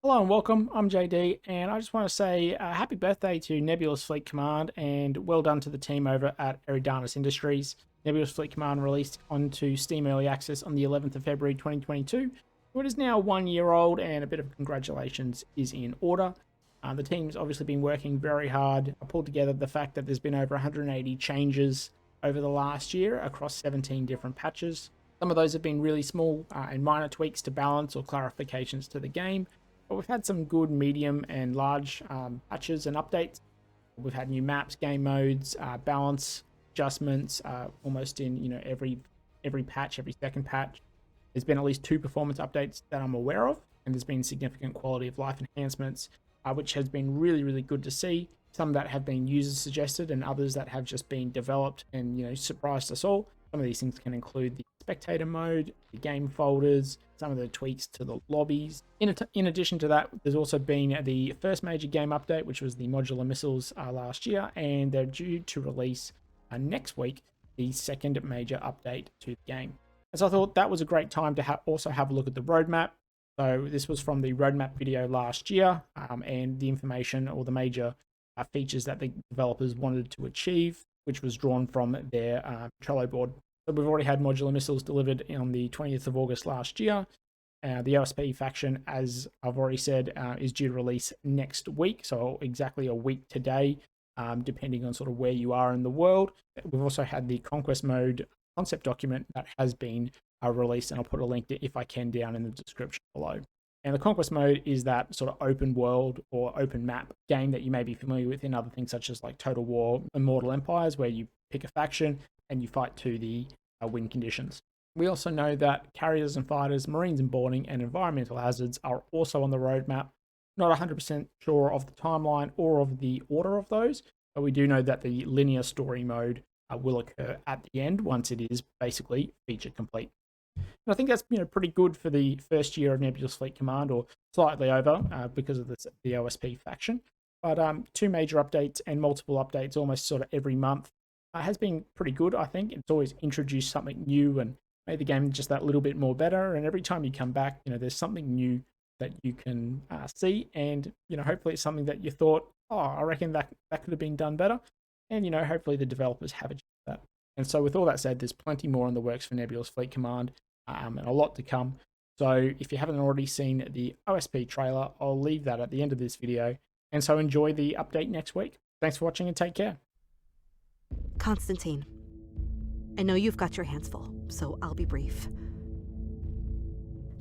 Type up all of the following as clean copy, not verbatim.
Hello and welcome. I'm JD, and I just want to say happy birthday to Nebulous Fleet Command, and well done to the team over at Eridanus Industries. Nebulous Fleet Command released onto Steam Early Access on the 11th of February 2022. So it is now 1 year old, and a bit of congratulations is in order. The team's obviously been working very hard. I pulled together the fact that there's been over 180 changes over the last year across 17 different patches. Some of those have been really small and minor tweaks to balance or clarifications to the game. But we've had some good medium and large patches and updates. We've had new maps, game modes, balance adjustments, almost in every patch, every second patch. There's been at least 2 performance updates that I'm aware of, and there's been significant quality of life enhancements, which has been really good to see. Some that have been user suggested, and others that have just been developed and surprised us all. Some of these things can include the spectator mode, the game folders, some of the tweaks to the lobbies. In addition to that, there's also been the first major game update, which was the modular missiles last year, and they're due to release next week the second major update to the game. And so I thought that was a great time to also have a look at the roadmap. So this was from the roadmap video last year, and the information or the major features that the developers wanted to achieve, which was drawn from their Trello board. So we've already had modular missiles delivered on the 20th of August last year. The OSP faction, as I've already said, is due to release next week, so exactly a week today, depending on sort of where you are in the world. We've also had the Conquest mode concept document that has been released, and I'll put a link to, if I can, down in the description below. And the Conquest mode is that sort of open world or open map game that you may be familiar with in other things such as like Total War, Immortal Empires, where you pick a faction and you fight to the win conditions. We also know that carriers and fighters, marines and boarding, and environmental hazards are also on the roadmap. Not 100% sure of the timeline or of the order of those, but we do know that the linear story mode will occur at the end once it is basically feature complete. And I think that's pretty good for the first year of Nebulous Fleet Command, or slightly over because of the OSP faction. But 2 major updates and multiple updates almost sort of every month has been pretty good, I think. It's always introduced something new and made the game just that little bit more better. And every time you come back, there's something new that you can see. And, hopefully it's something that you thought, oh, I reckon that could have been done better. And, hopefully the developers have achieved that. And so with all that said, there's plenty more in the works for Nebulous Fleet Command, and a lot to come. So if you haven't already seen the OSP trailer, I'll leave that at the end of this video. And so enjoy the update next week. Thanks for watching and take care. Constantine, I know you've got your hands full, so I'll be brief.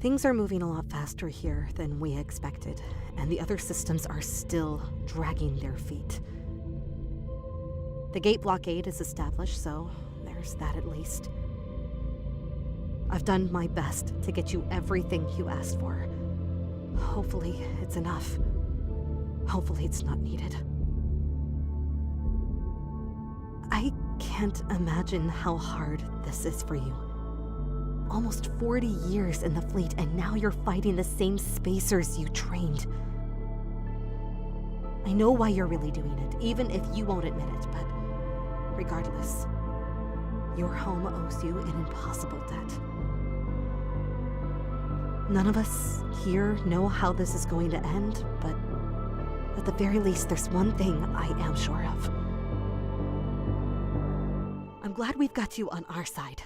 Things are moving a lot faster here than we expected, and the other systems are still dragging their feet. The gate blockade is established, so there's that at least. I've done my best to get you everything you asked for. Hopefully it's enough. Hopefully it's not needed. I can't imagine how hard this is for you. Almost 40 years in the fleet, and now you're fighting the same spacers you trained. I know why you're really doing it, even if you won't admit it, but regardless, your home owes you an impossible debt. None of us here know how this is going to end, but at the very least, there's one thing I am sure of. I'm glad we've got you on our side.